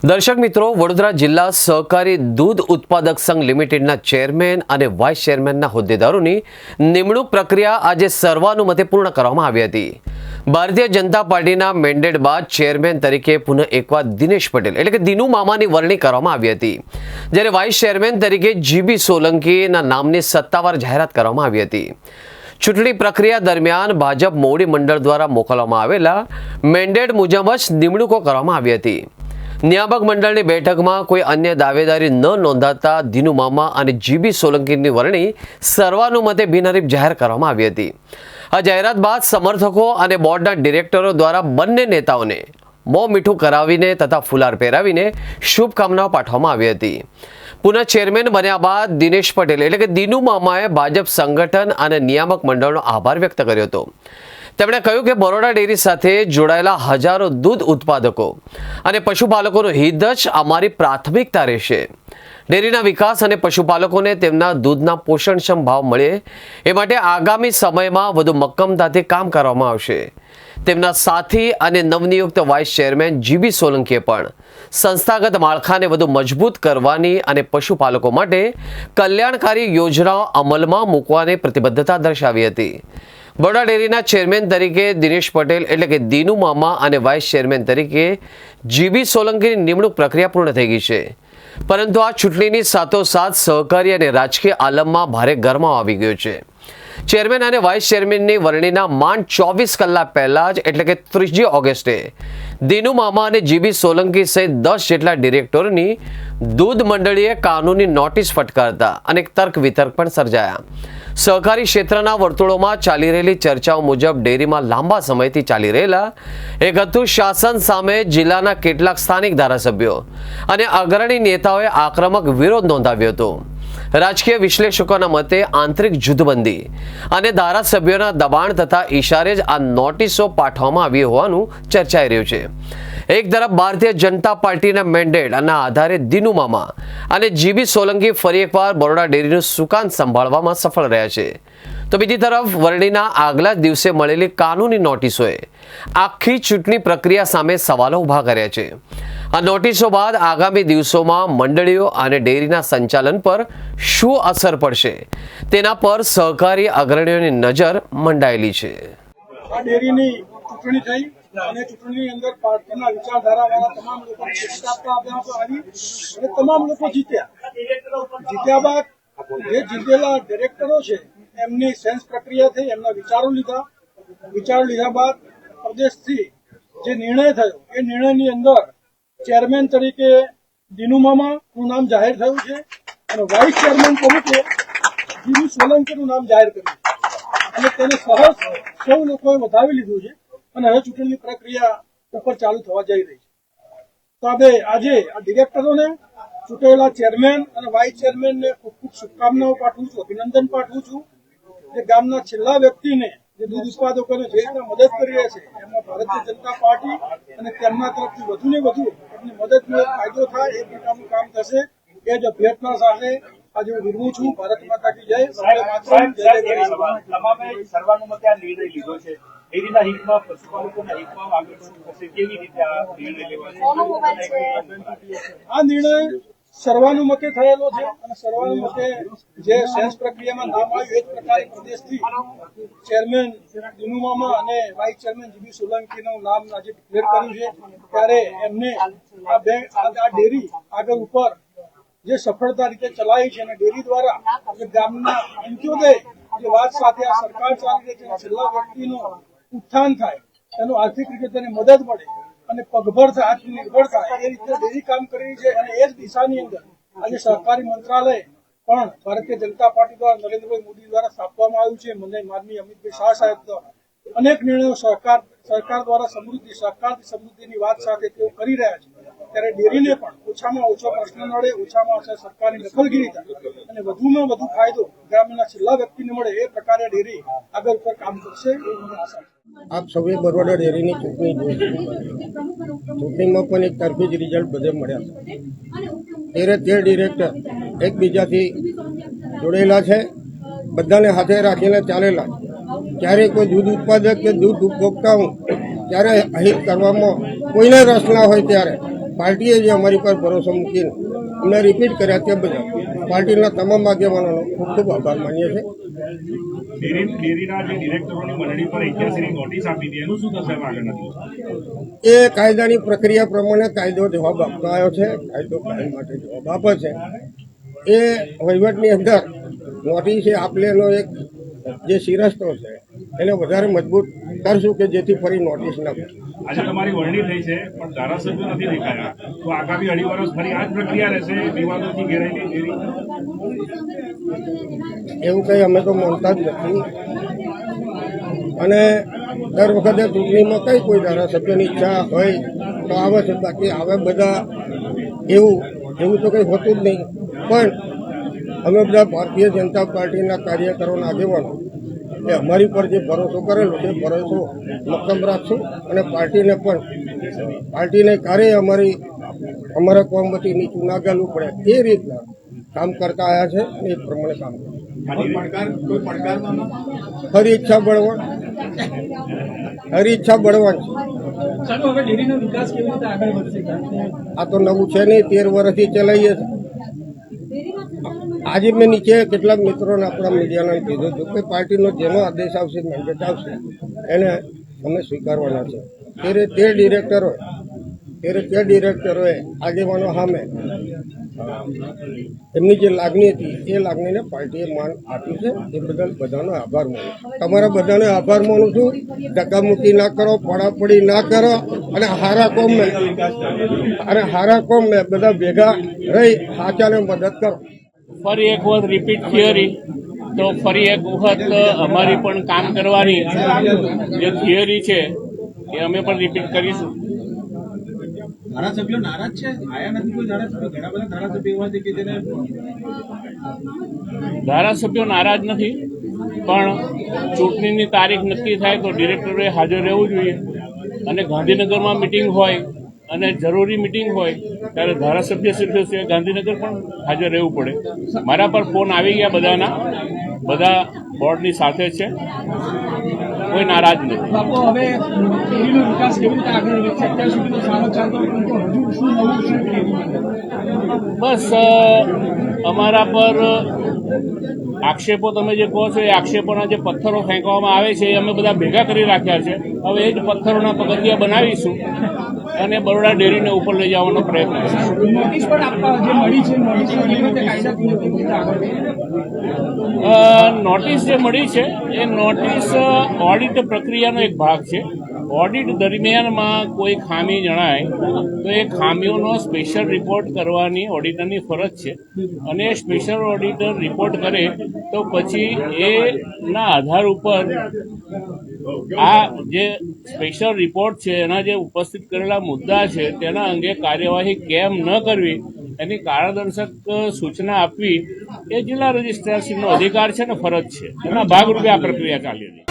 દર્શક મિત્રો, વડોદરા જિલ્લા સહકારી દૂધ ઉત્પાદક સંઘ લિમિટેડના ચેરમેન અને વાઇસ ચેરમેનના હોદ્દેદારોની નિમણૂક પ્રક્રિયા આજે સર્વાનુમતે પૂર્ણ કરવામાં આવી હતી. ભારતીય જનતા પાર્ટીના મેન્ડેટ બાદ ચેરમેન તરીકે પુનઃ એકવાર દિનેશ પટેલ એટલે કે દિનુ મામાની વરણી કરવામાં આવી હતી, જ્યારે વાઇસ ચેરમેન તરીકે જીબી સોલંકીના નામની સત્તાવાર જાહેરાત કરવામાં આવી હતી. ચૂંટણી પ્રક્રિયા દરમિયાન ભાજપ મોવડી મંડળ દ્વારા મોકલવામાં આવેલા મેન્ડેટ મુજબ જ નિમણૂકો કરવામાં આવી હતી. નિયામક મંડળની બેઠકમાં કોઈ અન્ય દાવેદારી ન નોંધાતા દિનુ મામા અને જીબી સોલંકીની વરણી સર્વાનુમતે બિનહરીફ જાહેર કરવામાં આવી હતી. આ જાહેરાત બાદ સમર્થકો અને બોર્ડના ડિરેક્ટરો દ્વારા બંને નેતાઓને મોં મીઠું કરાવીને તથા ફુલાર પહેરાવીને શુભકામનાઓ પાઠવવામાં આવી હતી. પુનઃ ચેરમેન બન્યા બાદ દિનેશ પટેલ એટલે કે દિનુ મામાએ ભાજપ સંગઠન અને નિયામક મંડળનો આભાર વ્યક્ત કર્યો હતો. તેમણે કહ્યું કે બરોડા ડેરી સાથે જોડાયેલા હજારો દૂધ ઉત્પાદકો અને પશુપાલકોનું હિત જ અમારી પ્રાથમિકતા રહેશે. ડેરીના વિકાસ અને પશુપાલકોને તેમના દૂધના પોષણક્ષમ ભાવ મળે એ માટે આગામી સમયમાં વધુ મક્કમતાથી કામ કરવામાં આવશે. તેમના સાથી અને નવનિયુક્ત વાઇસ ચેરમેન જીબી સોલંકીએ પણ સંસ્થાગત માળખાને વધુ મજબૂત કરવાની અને પશુપાલકો માટે કલ્યાણકારી યોજનાઓ અમલમાં મૂકવાની પ્રતિબદ્ધતા દર્શાવી હતી. બરોડા ડેરીના ચેરમેન તરીકે દિનેશ પટેલ એટલે કે દિનુ મામા અને વાઇસ ચેરમેન તરીકે જીબી સોલંકીની નિમણૂક પ્રક્રિયા પૂર્ણ થઈ ગઈ છે. પરંતુ આ ચૂંટણીની સાથોસાથ સહકારી અને રાજકીય આલમમાં ભારે ગરમાવો આવી ગયો છે. ચેરમેન અને વાઇસ ચેરમેનની વરણીના માંડ 24 કલાક પહેલા જ એટલે કે 3 ઓગસ્ટે દિનુ મામા અને જીબી સોલંકી સહિત 10 જેટલા ડિરેક્ટરોની દૂધ મંડળીએ કાનૂની નોટિસ ફટકારતા અનેક તર્ક વિતર્ક પણ સર્જાયા. સહકારી ક્ષેત્રના વર્તુળોમાં ચાલી રહેલી ચર્ચાઓ મુજબ ડેરીમાં લાંબા સમયથી ચાલી રહેલા એક હતું શાસન સામે જિલ્લાના કેટલાક સ્થાનિક ધારાસભ્યો અને અગ્રણી નેતાઓએ આક્રમક વિરોધ નોંધાવ્યો હતો. રાજકીય વિશ્લેષકોના મતે આંતરિક જૂથબંધી અને ધારાસભ્યોના દબાણ તથા ઇશારે જ આ નોટિસો પાઠવવામાં આવી હોવાનું ચર્ચાઈ રહ્યું છે. એક તરફ ભારતીય જનતા પાર્ટીના મેન્ડેટ અને આધારે દિનુ મામા અને જીબી સોલંકી ફરી એકવાર બરોડા ડેરીનું સુકાન સંભાળવામાં સફળ રહ્યા છે, તો બીજી તરફ વરણીના આગલા દિવસે મળેલી કાનૂની નોટિસોએ આખી ચૂંટણી પ્રક્રિયા સામે સવાલો ઊભા કર્યા છે. આ નોટિસો બાદ આગામી દિવસોમાં મંડળીઓ અને ડેરીના સંચાલન પર શું અસર પડશે તેના પર સહકારી અગ્રણીઓની નજર મંડાયેલી છે. આ ડેરીની ચૂંટણી થઈ અને ચૂંટણીની અંદર પાર્ટીના વિચારધારાવાળા તમામ લોકોને ટિકિટ આપવામાં આવી અને તમામ લોકો જીત્યા બાદ જે જીતેલા ડિરેક્ટરો છે એમની સેન્સ પ્રક્રિયા થઈ, એમના વિચારો લીધા બાદ પ્રદેશથી જે નિર્ણય થયો એ નિર્ણયની અંદર ચેરમેન તરીકે દિનુ મામાનું નામ જાહેર થયું છે અને વાઇસ ચેરમેન તરીકે જીબી સોલંકીનું નામ જાહેર કર્યું છે અને તેને સરસ સૌ લોકોએ વધાવી લીધું છે અને હવે ચૂંટણીની પ્રક્રિયા ઉપર ચાલુ થવા જઈ રહી છે. તો હવે આજે આ ડિરેક્ટરોને, ચૂંટાયેલા ચેરમેન અને વાઇસ ચેરમેનને ખૂબ ખૂબ શુભકામનાઓ પાઠવું છું, અભિનંદન પાઠવું છું. જે ગામના છેલ્લા વ્યક્તિને જે દૂધ ઉત્પાદકોને જે રીતે મદદ કરી રહ્યા છે એમાં ભારતીય જનતા પાર્ટી અને તેમના તરફથી વધુ ને વધુ એમની મદદનો ફાયદો થાય એ પ્રકારનું કામ થશે એ જ અભ્યર્થના સાથે આજે હું વિરમું છું. ભારત માતા કી જય. તમામે સર્વાનુમતે આ નિર્ણય લીધો છે. ડેરીના હિતમાં, પશુપાલકોના હિતમાં આગળ શું થશે, કેવી રીતે આ નિર્ણય લેવાશે? આ નિર્ણય સર્વાનુમતે થયેલો છે અને સર્વાનુમતે જે સેન્સ પ્રક્રિયામાં નામ આવ્યું એ જ પ્રકારે પ્રદેશથી ચેરમેન દિનુ મામા અને વાઇસ ચેરમેન જીબી સોલંકીનું નામ આજે ડિક્લેર કર્યું છે. ત્યારે એમને આ ડેરી આગળ ઉપર જે સફળતા રીતે ચલાવી છે અને ડેરી દ્વારા જે ગામના અંત્યોદય જે વાત સાથે આ સરકાર ચાલી રહી છે, છેલ્લા વ્યક્તિનું ઉત્થાન થાય, એનું આર્થિક રીતે તેને મદદ મળે અને પગભર થાય, આત્મનિર્ભર થાય એ રીતે ડેરી કામ કરી રહી છે. અને એ જ દિશાની અંદર આજે સહકારી મંત્રાલય પણ ભારતીય જનતા પાર્ટી દ્વારા નરેન્દ્રભાઈ મોદી દ્વારા સ્થાપવામાં આવ્યું છે. માનનીય અમિતભાઈ શાહ સાહેબ દ્વારા અનેક નિર્ણયો સરકાર દ્વારા સમૃદ્ધિની વાત સાથે તેઓ કરી રહ્યા છે. ત્યારે ડેરીને પણ ઓછામાં ઓછો પ્રશ્ન નડે, ઓછામાં ઓછા સરકારની દખલગીરી થાય અને વધુમાં વધુ ફાયદો ગ્રામ્યના છેલ્લા વ્યક્તિને મળે એ પ્રકારે ડેરી આગળ ઉપર કામ કરશે એવી મને આશા છે. આપ સૌએ બરોડા ડેરીની ચૂંટણી જોઈ. ચૂંટણીમાં પણ એક તરફી જ રિઝલ્ટ બધે મળ્યા છે. 13 ડિરેક્ટર એકબીજાથી જોડેલા છે, બધાને હાથે રાખીને ચાલેલા છે. ક્યારેય કોઈ દૂધ ઉત્પાદક કે દૂધ ઉપભોક્તાઓ ત્યારે અહિત કરવામાં કોઈને રસ ના હોય ત્યારે પાર્ટીએ જે અમારી પર ભરોસો મૂકીને અમને રિપીટ કર્યા તે બદલ પાર્ટીના તમામ આગેવાનોનો ખૂબ ખૂબ આભાર માનીએ છીએ. ડેરીના જે ડિરેક્ટરોની મંડળી પર 81 ની નોટિસ આપી હતી, એનું શું થશે આગળના દિવસમાં? એ કાયદાની પ્રક્રિયા પ્રમાણે કાયદો જવાબ આપતો આવ્યો છે. કાયદો કાયમ માટે જવાબ આપે છે. એ વહીવટની અંદર નોટિસ આપલેનો એક જે શિરસ્તો છે એને વધારે મજબૂત કરશું કે જેથી ફરી નોટિસ ના મળે. આજે તમારી વરણી થઈ છે, પણ ધારાસભ્યો નથી દેખાયા, તો આગામી અઢી વર્ષ ફરી આ જ પ્રક્રિયા રહેશે, વિવાદોથી ઘેરાયેલી ડેરી? એવું કંઈ અમે તો માનતા જ નથી. અને દર વખતે ચૂંટણીમાં કઈ કોઈ ધારાસભ્યની ઈચ્છા હોય તો આવે છે, બાકી આવે બધા એવું તો કંઈ હોતું જ નહીં. પણ અમે બધા ભારતીય જનતા પાર્ટીના કાર્યકરોના આગેવાનો એ અમારી પર જે ભરોસો કરેલો છે ભરોસો મક્કમ રાખશું અને પાર્ટીને ક્યારેય અમારા કોમ વતી નીચું ના ગાલવું પડે એ રીતના કામ કરતા આવ્યા છે અને એ પ્રમાણે કામ ખરી ઈચ્છા બળવાની છે. આ તો નવું છે નહીં, 13 વર્ષથી ચલાવીએ છીએ. આજે મેં નીચે કેટલાક મિત્રોને આપણા મીડિયાના કીધું હતું કે પાર્ટીનો જેનો આદેશ આવશે, મેન્ડેટ આવશે એને અમે સ્વીકારવાના છે. ત્યારે 13 ડિરેક્ટરોએ આગેવાનો સામે એમની જે લાગણી હતી એ લાગણીને પાર્ટીએ માન આપ્યું છે. એ બદલ બધાનો આભાર માનું. તમારા બધાને આભાર માનું છું. ધક્કામુક્કી ના કરો, પડાપડી ના કરો અને હારા કોમ મેં બધા ભેગા રહી સાચાને મદદ કરો. ફરી એક વખત રિપીટ થિયરી, તો ફરી એક વખત અમારી પણ કામ કરવાની જે થિયરી છે એ અમે પણ રિપીટ કરીશું. ધારાસભ્યો નારાજ છે, આયા નથી કોઈ ધારાસભ્ય, ઘણા બધા ધારાસભ્યો એવા છે કે જેને ધારાસભ્યો નારાજ નથી, પણ ચૂંટણીની તારીખ નક્કી થાય તો ડિરેક્ટરોએ હાજર રહેવું જોઈએ. અને ગાંધીનગરમાં મિટિંગ હોય અને જરૂરી મિટિંગ હોય ત્યારે ધારાસભ્યશ્રીઓ ગાંધીનગર પણ હાજર રહેવું પડે. મારા પર ફોન આવી ગયા બધાના, બધા બોર્ડની સાથે છે, કોઈ નારાજ નથી. બાપુ, હવે ડેરીનો વિકાસ કેવી રીતે આગળ વધશે? અત્યાર સુધી તો સારો ચાલતો, પરંતુ હજુ શું નવું શું બસ અમારા પર આક્ષેપો તમે જે કહો છો એ આક્ષેપોના જે પથ્થરો ફેંકવામાં આવે છે એ અમે બધા ભેગા કરી રાખ્યા છે. હવે એ જ પથ્થરોના પગથિયા બનાવીશું અને બરોડા ડેરીને ઉપર લઈ જવાનો પ્રયત્ન કરીશું. નોટિસ પણ આપવા જે મળી છે, નોટિસનો કેવી રીતે કાયદાકીય રીતે આગળ નોટિસ જે મળી છે એ નોટિસ ઓડિટ પ્રક્રિયાનો એક ભાગ છે. ઓડિટ દરમિયાનમાં કોઈ ખામી જણાય તો એ ખામીઓનો સ્પેશિયલ રિપોર્ટ કરવાની ઓડિટરની ફરજ છે. અને સ્પેશિયલ ઓડિટર રિપોર્ટ કરે તો પછી એના આધાર ઉપર આ જે સ્પેશિયલ રિપોર્ટ છે એના જે ઉપસ્થિત કરેલા મુદ્દા છે તેના અંગે કાર્યવાહી કેમ ન કરવી એની કારણદર્શક સૂચના આપવી એ જિલ્લા રજિસ્ટ્રારશ્રીનો અધિકાર છે ને ફરજ છે. એના ભાગરૂપે આ પ્રક્રિયા ચાલી રહી છે.